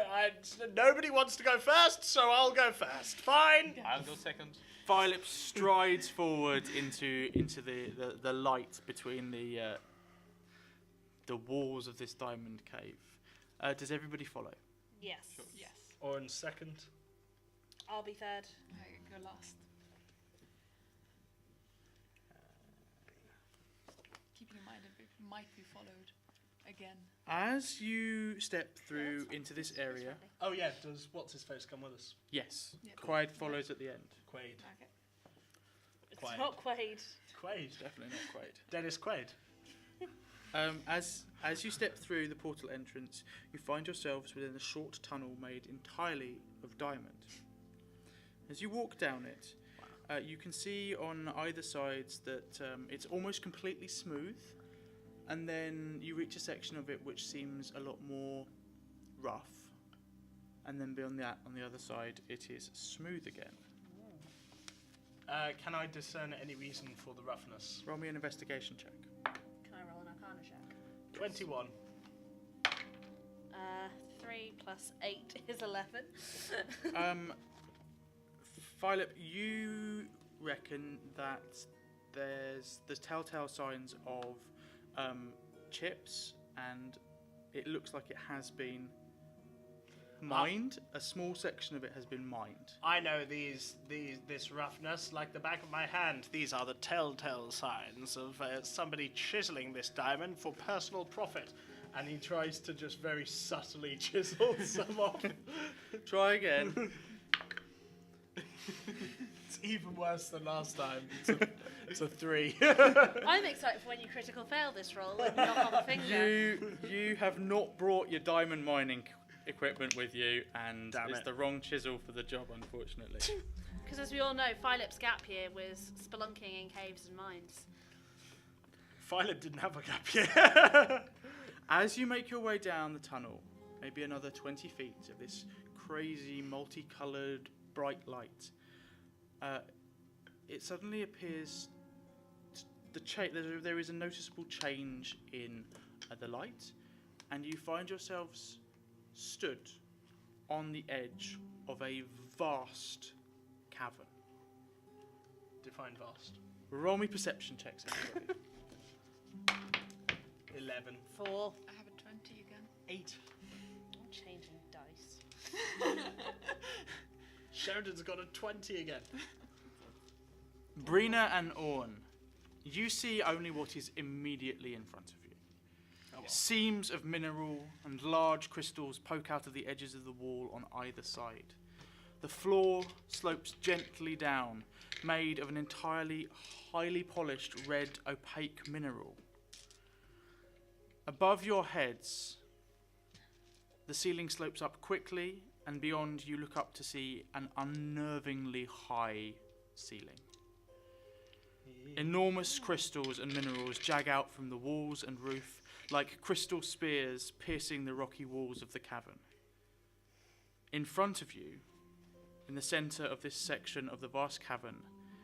Speaker 4: nobody wants to go first, so I'll go first. Fine.
Speaker 7: I'll go second.
Speaker 5: Philip strides forward into the light between the walls of this diamond cave. Does everybody follow?
Speaker 1: Yes.
Speaker 6: Yes,
Speaker 4: Or in second.
Speaker 1: I'll be third.
Speaker 6: I go last. Keeping in mind that we might be followed again.
Speaker 5: As you step through into this area,
Speaker 4: Oh yeah, does what's-his-face come with us?
Speaker 5: yes,
Speaker 6: Yep.
Speaker 5: Quaid follows at the end.
Speaker 4: Quaid.
Speaker 6: Okay.
Speaker 1: It's
Speaker 4: Quaid.
Speaker 1: not Quaid.
Speaker 4: Quaid.
Speaker 5: Definitely not Quaid.
Speaker 4: Dennis Quaid.
Speaker 5: As you step through the portal entrance, you find yourselves within a short tunnel made entirely of diamond. As you walk down it, you can see on either side that it's almost completely smooth, and then you reach a section of it which seems a lot more rough, and then beyond that, on the other side, it is smooth again.
Speaker 4: Can I discern any reason for the roughness?
Speaker 5: Roll me an investigation check.
Speaker 1: Can I roll an Arcana check?
Speaker 4: 21.
Speaker 1: 3 plus 8 is 11.
Speaker 5: Philip, you reckon that there's telltale signs of chips, and it looks like it has been mined. A small section of it has been mined.
Speaker 4: I know this roughness like the back of my hand. These are the telltale signs of somebody chiseling this diamond for personal profit. And he tries to just very subtly chisel some off.
Speaker 5: Try again.
Speaker 4: It's even worse than last time. It's a 3.
Speaker 1: I'm excited for when you critical fail this roll and knock on the finger.
Speaker 5: You have not brought your diamond mining equipment with you, and
Speaker 4: Damn
Speaker 5: it's
Speaker 4: it.
Speaker 5: the wrong chisel for the job, unfortunately.
Speaker 1: Because as we all know, Philip's gap year was spelunking in caves and mines.
Speaker 4: Philip didn't have a gap year.
Speaker 5: As you make your way down the tunnel, maybe another 20 feet of this crazy, multicoloured, bright light, it suddenly appears there is a noticeable change in the light, and you find yourselves stood on the edge of a vast cavern.
Speaker 4: Define vast.
Speaker 5: Roll me perception checks, everybody.
Speaker 4: 11.
Speaker 1: 4.
Speaker 6: I have a 20 again.
Speaker 4: 8.
Speaker 1: I'm changing dice.
Speaker 4: Sheridan's got a 20 again.
Speaker 5: Brina and Orn, you see only what is immediately in front of you. Seams of mineral and large crystals poke out of the edges of the wall on either side. The floor slopes gently down, made of an entirely highly polished red opaque mineral. Above your heads, the ceiling slopes up quickly, and beyond you look up to see an unnervingly high ceiling. Enormous crystals and minerals jag out from the walls and roof like crystal spears piercing the rocky walls of the cavern. In front of you, in the centre of this section of the vast cavern,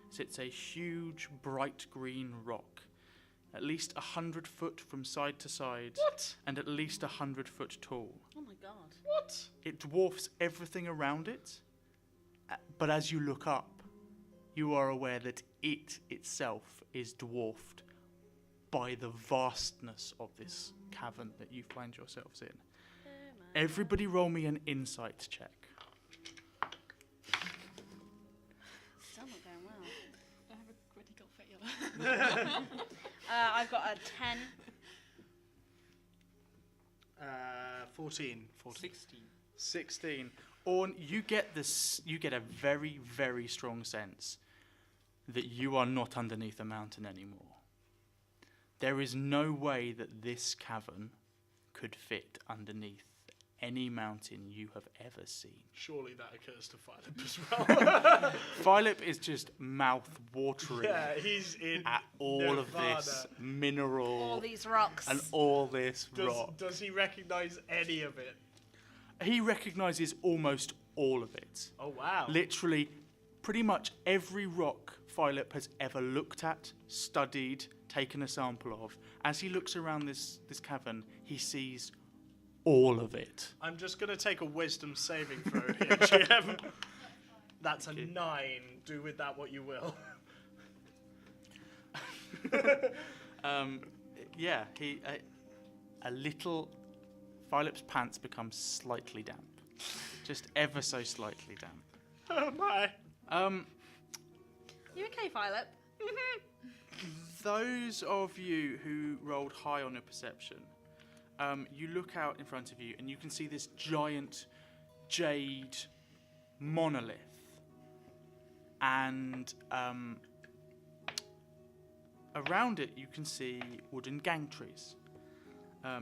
Speaker 5: sits a huge bright green rock, at least 100 foot from side to side.
Speaker 4: What?
Speaker 5: And at least 100 foot tall.
Speaker 1: Oh my god.
Speaker 4: What?
Speaker 5: It dwarfs everything around it, but as you look up, you are aware that it itself is dwarfed by the vastness of this cavern that you find yourselves in.
Speaker 1: Oh my
Speaker 5: Everybody roll me an insight check.
Speaker 1: Still not going well.
Speaker 6: I have a critical fail.
Speaker 1: I've got a 10.
Speaker 4: 14.
Speaker 7: 16.
Speaker 5: 16. Orn, you get this. You get a very, very strong sense that you are not underneath a mountain anymore. There is no way that this cavern could fit underneath any mountain you have ever seen.
Speaker 4: Surely that occurs to Philip as well.
Speaker 5: Philip is just mouth-watering
Speaker 4: Yeah, he's in
Speaker 5: at all of
Speaker 4: Nirvana.
Speaker 5: this mineral
Speaker 1: All these rocks.
Speaker 5: and all this rock.
Speaker 4: Does he recognise any of it?
Speaker 5: He recognises almost all of it.
Speaker 4: Oh, wow.
Speaker 5: Literally, pretty much every rock Philip has ever looked at, studied, taken a sample of. As he looks around this cavern, he sees all of it.
Speaker 4: I'm just going to take a wisdom saving throw here, GM. That's a 9. Do with that what you will.
Speaker 5: Yeah, a little. Philip's pants become slightly damp, just ever so slightly damp.
Speaker 4: Oh, my.
Speaker 1: You okay, Philip?
Speaker 5: Those of you who rolled high on your perception, you look out in front of you and you can see this giant jade monolith, and around it you can see wooden gangtrees.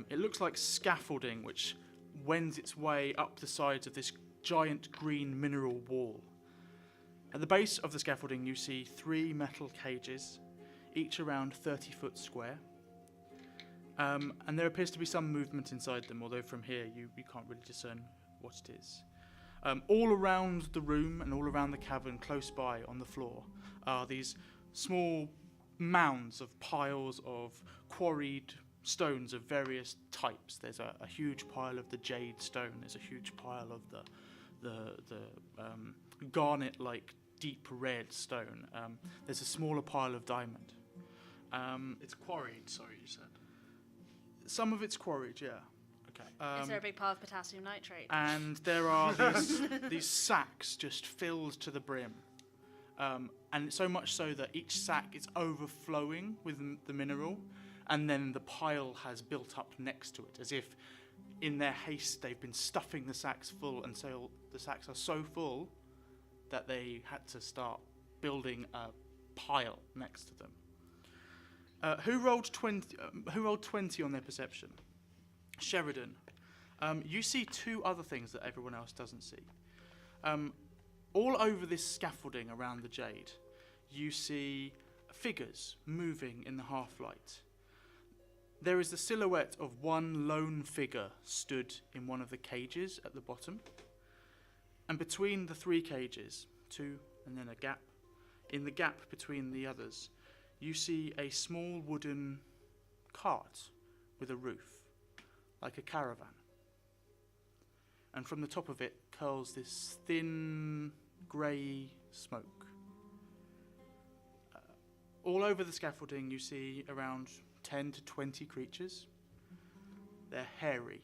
Speaker 5: It looks like scaffolding which wends its way up the sides of this giant green mineral wall. At the base of the scaffolding you see 3 metal cages, each around 30 foot square. And there appears to be some movement inside them, although from here you can't really discern what it is. All around the room and all around the cavern, close by on the floor, are these small mounds of piles of quarried stones of various types. There's a huge pile of the jade stone. There's a huge pile of the garnet-like deep red stone. There's a smaller pile of diamond.
Speaker 4: It's quarried, sorry, you said.
Speaker 5: Some of it's quarried, yeah.
Speaker 4: Okay.
Speaker 1: Is there a big pile of potassium nitrate?
Speaker 5: And there are these sacks just filled to the brim. And so much so that each sack is overflowing with the mineral, and then the pile has built up next to it, as if in their haste they've been stuffing the sacks full, and so the sacks are so full that they had to start building a pile next to them. Who rolled 20? Who rolled 20 on their perception? Sheridan. You see 2 other things that everyone else doesn't see. All over this scaffolding around the jade, you see figures moving in the half-light. There is the silhouette of one lone figure stood in one of the cages at the bottom. And between the 3 cages, 2 and then a gap, in the gap between the others, you see a small wooden cart with a roof, like a caravan. And from the top of it curls this thin, grey smoke. All over the scaffolding you see around 10 to 20 creatures. They're hairy,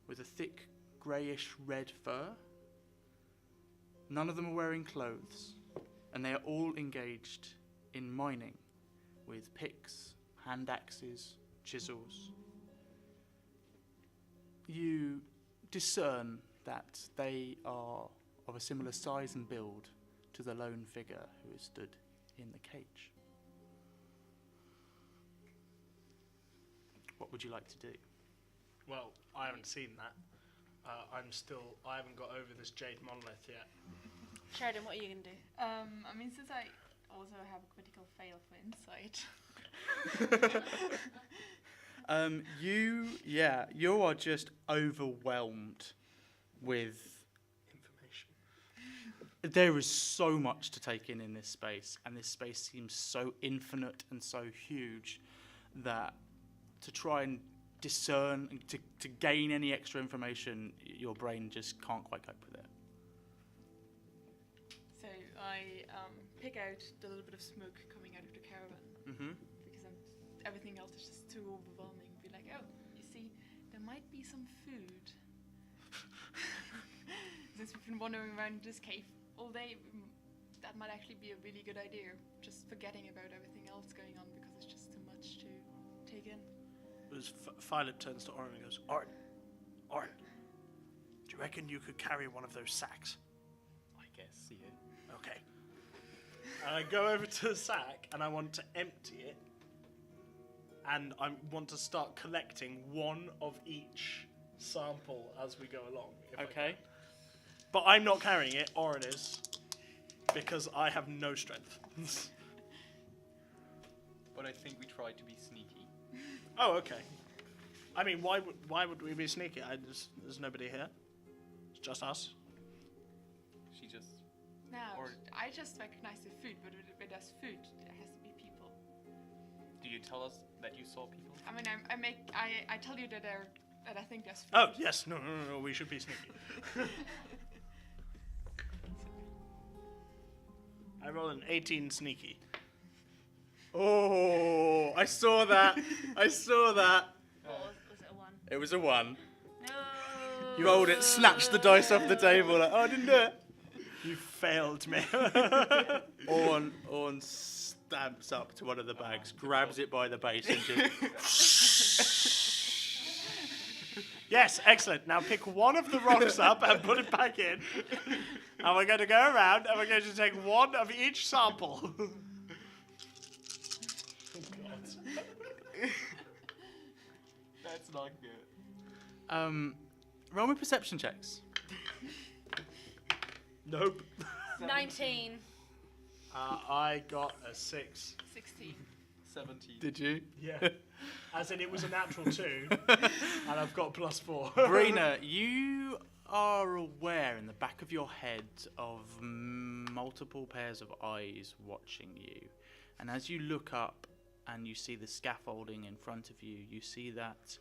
Speaker 5: with a thick, greyish red fur. None of them are wearing clothes, and they are all engaged in mining with picks, hand axes, chisels. you discern that they are of a similar size and build to the lone figure who is stood in the cage. What would you like to do?
Speaker 4: Well, I haven't seen that. I haven't got over this jade monolith yet.
Speaker 1: Sheridan, what are you going to do?
Speaker 6: I mean, since I also have a critical fail for insight.
Speaker 5: You are just overwhelmed with
Speaker 4: Information.
Speaker 5: there is so much to take in this space, and this space seems so infinite and so huge that to try and discern, to gain any extra information, your brain just can't quite cope with it.
Speaker 6: So I pick out the little bit of smoke coming out of the caravan
Speaker 5: Mm-hmm.
Speaker 6: because everything else is just too overwhelming. Be like, oh, you see, there might be some food. Since we've been wandering around this cave all day, that might actually be a really good idea. Just forgetting about everything else going on because it's just too much to take in.
Speaker 4: As Philip turns to Orin and goes, Orin, do you reckon you could carry one of those sacks?
Speaker 7: I guess, yeah.
Speaker 4: Okay. And I go over to the sack and I want to empty it. And I want to start collecting one of each sample as we go along. if I
Speaker 5: Okay.
Speaker 4: can. But I'm not carrying it, Orin is. Because I have no strength.
Speaker 7: But I think we tried to be sneaky.
Speaker 4: Oh, okay. I mean, why would we be sneaky? There's nobody here. It's just us.
Speaker 7: She just...
Speaker 6: No,
Speaker 7: Or-
Speaker 6: I just recognize the food, but if there's food, there has to be people.
Speaker 7: Do you tell us that you saw people?
Speaker 6: I mean, I tell you that I think there's food.
Speaker 4: Oh, yes. No, we should be sneaky. I roll an 18 sneaky.
Speaker 5: Oh, I saw that. I saw that.
Speaker 1: Was it a 1?
Speaker 5: It was a 1.
Speaker 1: No.
Speaker 5: You rolled it, snatched the dice off the table. Like, oh, I didn't do it.
Speaker 4: You failed me.
Speaker 5: Orn stamps up to one of the bags, grabs it by the base, and just.
Speaker 4: Yes, excellent. Now pick one of the rocks up and put it back in. And we're going to go around and we're going to take one of each sample.
Speaker 7: That's not good.
Speaker 5: Roll me perception checks.
Speaker 4: Nope.
Speaker 1: 19.
Speaker 4: I got a 6.
Speaker 6: 16.
Speaker 7: 17.
Speaker 5: Did you?
Speaker 4: Yeah. As in it was a natural 2. And I've got +4.
Speaker 5: Brina, you are aware in the back of your head of multiple pairs of eyes watching you. And as you look up and you see the scaffolding in front of you, you see that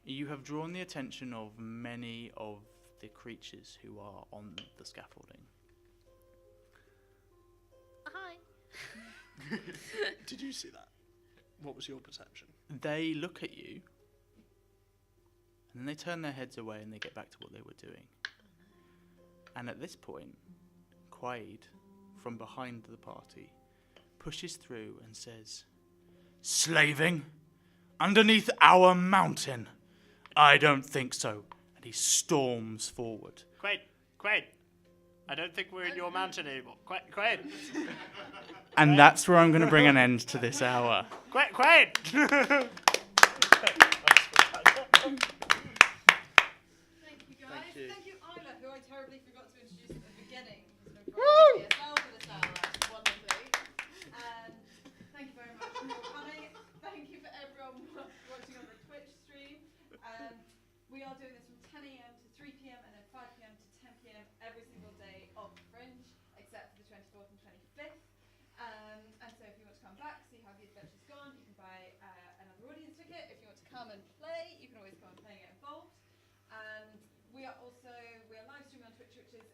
Speaker 5: you have drawn the attention of many of the creatures who are on the scaffolding.
Speaker 1: Hi.
Speaker 4: Did you see that? What was your perception?
Speaker 5: They look at you, and then they turn their heads away and they get back to what they were doing. And at this point, Quaid, from behind the party, pushes through and says, "Slaving? Underneath our mountain? I don't think so." And he storms forward.
Speaker 4: Quaid. I don't think we're in your mountain anymore. Quaid.
Speaker 5: And that's where I'm going to bring an end to this hour.
Speaker 4: Quaid.
Speaker 2: Thank you, guys.
Speaker 5: you.
Speaker 2: Thank you, Isla, who I terribly forgot to introduce at the beginning. Woo! For this hour, wonderfully. And thank you very much for coming. Thank you for everyone watching on the Twitch stream. We are doing this from 10 a.m. to 3 p.m. and then 5 p.m. to 10 p.m. every single day of Fringe, except for the 24th and 25th. And so if you want to come back, see how the adventure's gone, you can buy another audience ticket. If you want to come and play, you can always come and play and get involved. And we are live streaming on Twitch, which is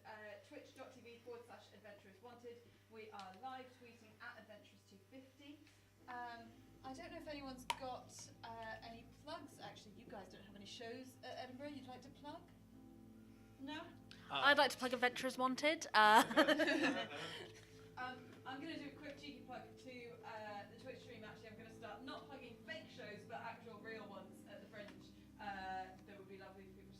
Speaker 2: twitch.tv/adventurouswanted. We are live tweeting at adventurous250. I don't know if anyone's got any plugs. Actually, you guys don't have any shows at Edinburgh you'd like to plug? No?
Speaker 1: I'd like to plug Adventurers Wanted.
Speaker 2: I'm going to do a quick cheeky plug to the Twitch stream. Actually, I'm going to start not plugging fake shows, but actual real ones at the Fringe. That would be lovely for people to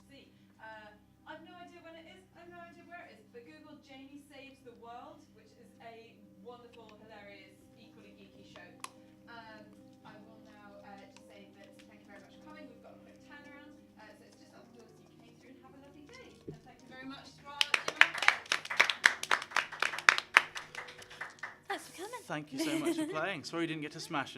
Speaker 5: Thank you so much for playing. Sorry you didn't get to smash.